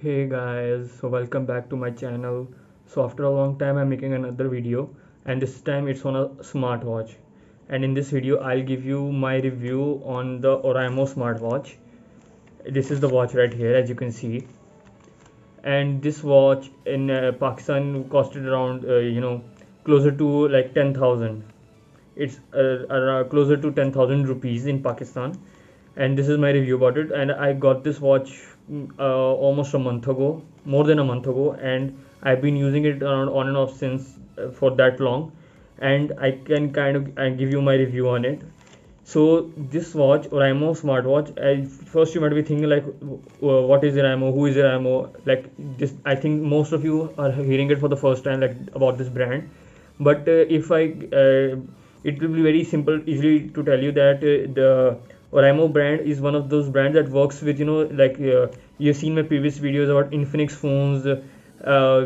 Hey guys, so welcome back to my channel. So after a long time I'm making another video, and this time it's on a smartwatch. And in this video I'll give you my review on the ORAIMO smartwatch. This is the watch right here, as you can see. And this watch in Pakistan costed around closer to like 10,000. It's closer to 10,000 rupees in Pakistan. And this is my review about it. And I got this watch almost a month ago, more than a month ago, and I've been using it on and off since for that long. And I can kind of give you my review on it. So this watch, ORAIMO smartwatch, first you might be thinking like, what is ORAIMO? Who is ORAIMO? Like this, I think most of you are hearing it for the first time, like about this brand. But if I, it will be very simple, easily to tell you that the ORAIMO brand is one of those brands that works with like you've seen my previous videos about Infinix phones,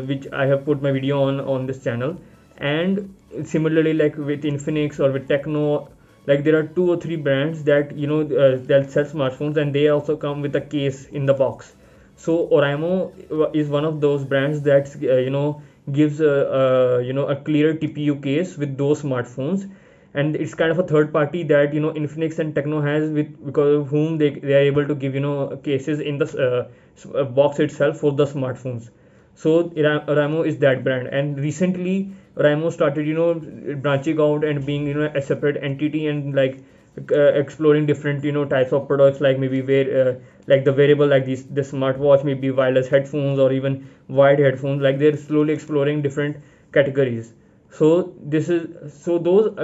which I have put my video on this channel, and similarly like with Infinix or with Techno, like there are 2 or 3 brands that that sell smartphones, and they also come with a case in the box. So ORAIMO is one of those brands that gives a clearer TPU case with those smartphones, and it's kind of a third party that Infinix and Techno has, with because of whom they are able to give cases in the box itself for the smartphones. So ORAIMO is that brand, and recently ORAIMO started branching out and being a separate entity, and like exploring different types of products, like maybe like the wearable, like the smartwatch, maybe wireless headphones or even wired headphones. Like they're slowly exploring different categories. So those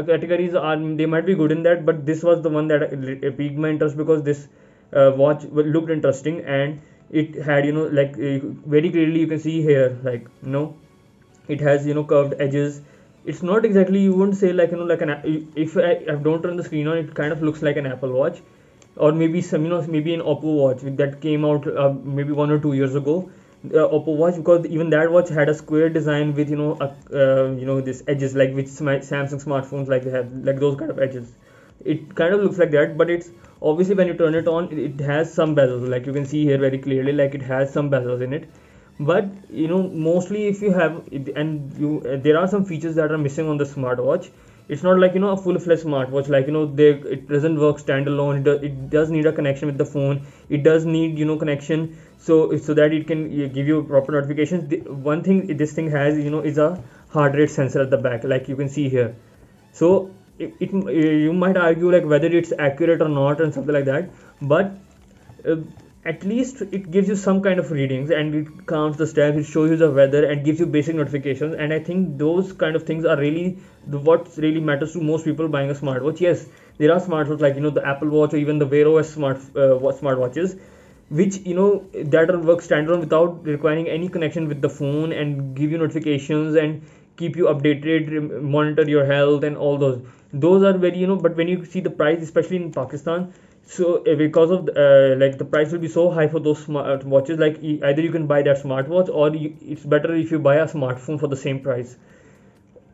categories are, they might be good in that, but this was the one that piqued my interest because this watch looked interesting, and it had like very clearly you can see here, like it has curved edges. It's not exactly, you wouldn't say like like if I don't turn the screen on, it kind of looks like an Apple watch, or maybe some maybe an Oppo watch that came out maybe 1 or 2 years ago, Oppo watch, because even that watch had a square design with this edges, like which Samsung smartphones like they have, like those kind of edges. It kind of looks like that, but it's obviously when you turn it on, it has some bezels, like you can see here very clearly, like it has some bezels in it. But mostly if you have and you there are some features that are missing on the smartwatch. It's not like a full-fledged smartwatch, like it doesn't work standalone. It does need a connection with the phone. It does need connection, so that it can give you proper notifications. One thing this thing has is a heart rate sensor at the back, like you can see here. So you might argue like whether it's accurate or not and something like that, but uh, at least it gives you some kind of readings, and it counts the steps, it shows you the weather, and gives you basic notifications. And I think those kind of things are really what really matters to most people buying a smartwatch. Yes, there are smartwatches like the Apple Watch or even the Wear OS smartwatches, which that are work standalone without requiring any connection with the phone, and give you notifications and keep you updated, monitor your health and all those are very but when you see the price, especially in Pakistan, so because of like the price will be so high for those smart watches, like either you can buy that smartwatch, or it's better if you buy a smartphone for the same price.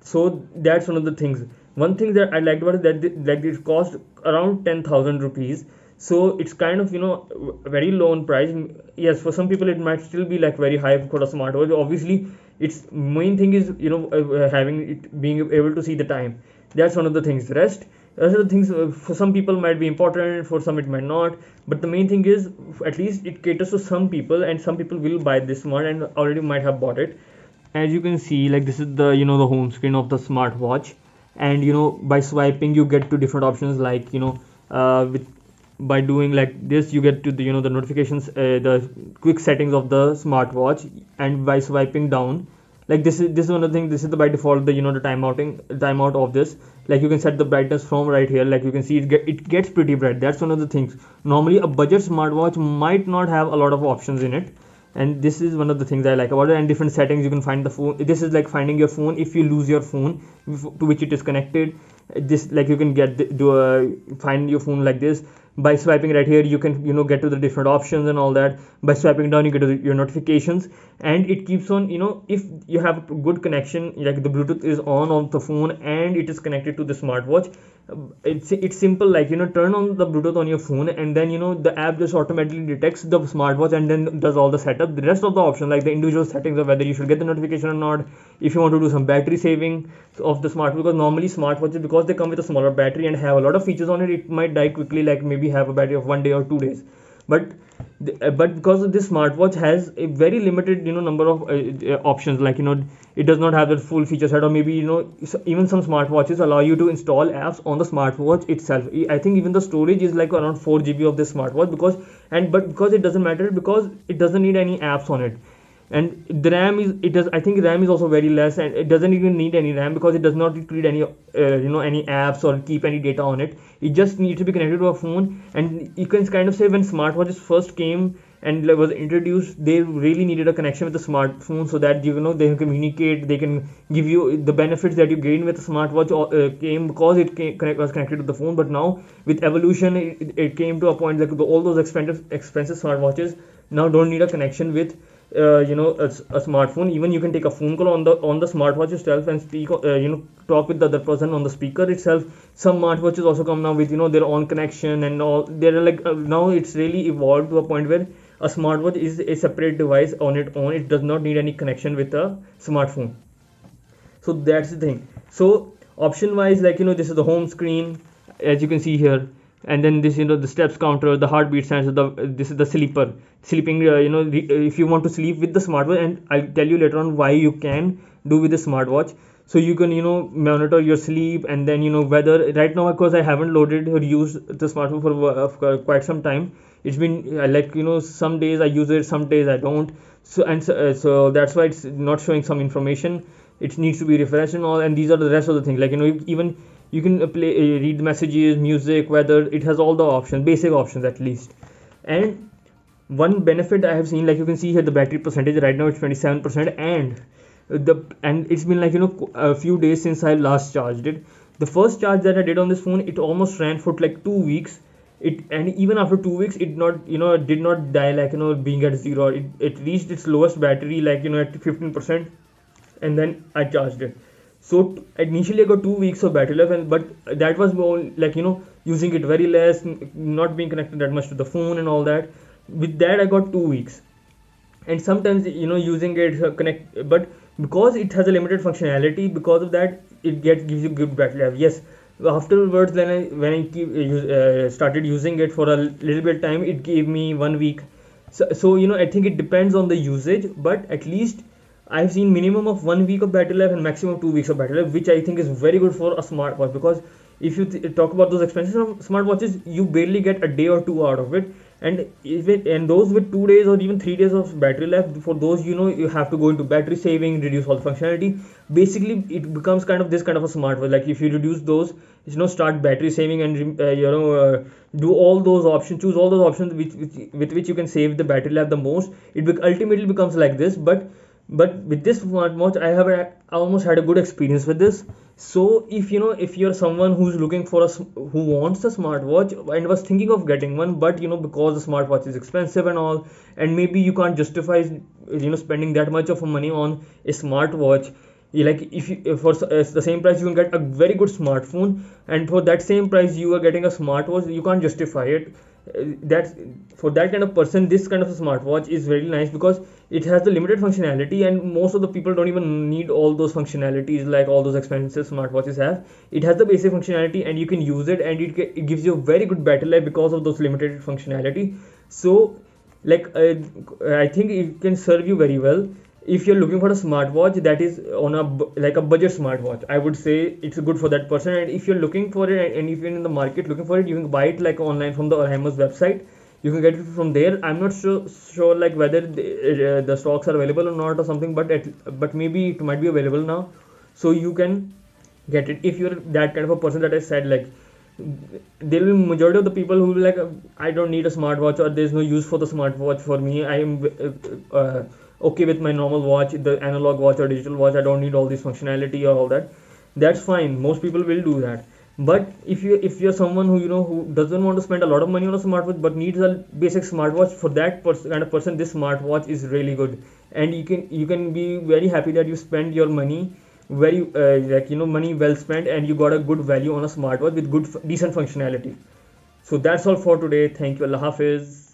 So that's one of the things. One thing that I liked about it, that like it cost around 10,000 rupees. So it's kind of very low in price. Yes, for some people it might still be like very high for a smartwatch. Obviously, its main thing is having it, being able to see the time. That's one of the things. Rest of the things for some people might be important, for some it might not. But the main thing is, at least it caters to some people, and some people will buy this smart and already might have bought it. As you can see, like this is the the home screen of the smartwatch, and by swiping you get to different options, like with by doing like this you get to the the notifications, the quick settings of the smartwatch. And by swiping down, like this is one of the things, this is the by default, the the timeout of this. Like you can set the brightness from right here, like you can see it gets pretty bright. That's one of the things. Normally a budget smartwatch might not have a lot of options in it, and this is one of the things I like about it. And different settings, you can find the phone. This is like finding your phone if you lose your phone to which it is connected. This, like you can find your phone like this. By swiping right here you can get to the different options and all that. By swiping down you get to your notifications, and it keeps on if you have a good connection, like the Bluetooth is on the phone and it is connected to the smartwatch, it's simple, like turn on the Bluetooth on your phone, and then the app just automatically detects the smartwatch and then does all the setup. The rest of the option, like the individual settings of whether you should get the notification or not, if you want to do some battery saving of the smartwatch, because normally smartwatches, because they come with a smaller battery and have a lot of features on it, it might die quickly, like maybe have a battery of 1 day or 2 days. But because this smartwatch has a very limited number of options, like it does not have the full feature set, or maybe even some smartwatches allow you to install apps on the smartwatch itself. I think even the storage is like around 4 GB of this smartwatch, but because it doesn't matter, because it doesn't need any apps on it. And the RAM is, I think RAM is also very less, and it doesn't even need any RAM because it does not create any any apps or keep any data on it. It just needs to be connected to a phone. And you can kind of say, when smartwatches first came and was introduced, they really needed a connection with the smartphone, so that they can communicate, they can give you the benefits that you gain with the smartwatch came because was connected to the phone. But now with evolution, it came to a point like all those expensive smartwatches now don't need a connection with a smartphone. Even you can take a phone call on the smartwatch itself and speak, talk with the other person on the speaker itself. Some smartwatches also come now with their own connection and all. They're like now it's really evolved to a point where a smartwatch is a separate device on its own. It does not need any connection with a smartphone. So that's the thing. So option wise, like this is the home screen, as you can see here. And then this the steps counter, the heartbeat sensor, this is the sleeping, if you want to sleep with the smartwatch, and I'll tell you later on why you can do with the smartwatch. So you can monitor your sleep, and then whether right now, because I haven't loaded or used the smartphone for quite some time. It's been like some days I use it, some days I don't. So that's why it's not showing some information. It needs to be refreshed and all. And these are the rest of the things, like even you can read messages, music, weather. It has all the options, basic options at least. And one benefit I have seen, like you can see here, the battery percentage right now it's 27%, and it's been like a few days since I last charged it. The first charge that I did on this phone, it almost ran for like 2 weeks. And even after 2 weeks, it did not die, like being at zero. It reached its lowest battery, like at 15%, and then I charged it. So initially I got 2 weeks of battery life, but that was more like using it very less, not being connected that much to the phone and all that. With that I got 2 weeks. And sometimes using it connect, but because it has a limited functionality, because of that it gives you good battery life. Yes, afterwards when I started using it for a little bit time, it gave me 1 week. So I think it depends on the usage, but at least I've seen minimum of 1 week of battery life and maximum 2 weeks of battery life, which I think is very good for a smartwatch. Because if you talk about those expensive smartwatches, you barely get a day or two out of it. And those with 2 days or even 3 days of battery life, for those you have to go into battery saving, reduce all the functionality. Basically it becomes this kind of a smartwatch. Like if you reduce those, start battery saving and do all those options, choose all those options with which you can save the battery life the most, it ultimately becomes like this. But with this smartwatch, I almost had a good experience with this. So if you're someone who's looking for who wants a smartwatch and was thinking of getting one, but because the smartwatch is expensive and all, and maybe you can't justify spending that much of money on a smartwatch, like if for the same price you can get a very good smartphone, and for that same price you are getting a smartwatch, you can't justify it. That's for that kind of person, this kind of a smartwatch is very nice, because it has the limited functionality, and most of the people don't even need all those functionalities like all those expensive smartwatches have. It has the basic functionality and you can use it, and it gives you a very good battery life because of those limited functionality. So like I think it can serve you very well. If you're looking for a smartwatch that is on a budget smartwatch, I would say it's good for that person. And if you're looking for it, and if you're in the market looking for it, you can buy it like online from the ORAIMO's website. You can get it from there. I'm not sure like whether the stocks are available or not or something, but maybe it might be available now, so you can get it if you're that kind of a person that I said. Like there will be majority of the people who will be like, I don't need a smartwatch, or there's no use for the smartwatch for me. I am okay with my normal watch, the analog watch or digital watch. I don't need all this functionality or all that. That's fine. Most people will do that. But if you're someone who who doesn't want to spend a lot of money on a smartwatch but needs a basic smartwatch, for that kind of person, this smartwatch is really good, and you can be very happy that you spend your money very like money well spent, and you got a good value on a smartwatch with good decent functionality. So that's all for today. Thank you. Allah Hafiz.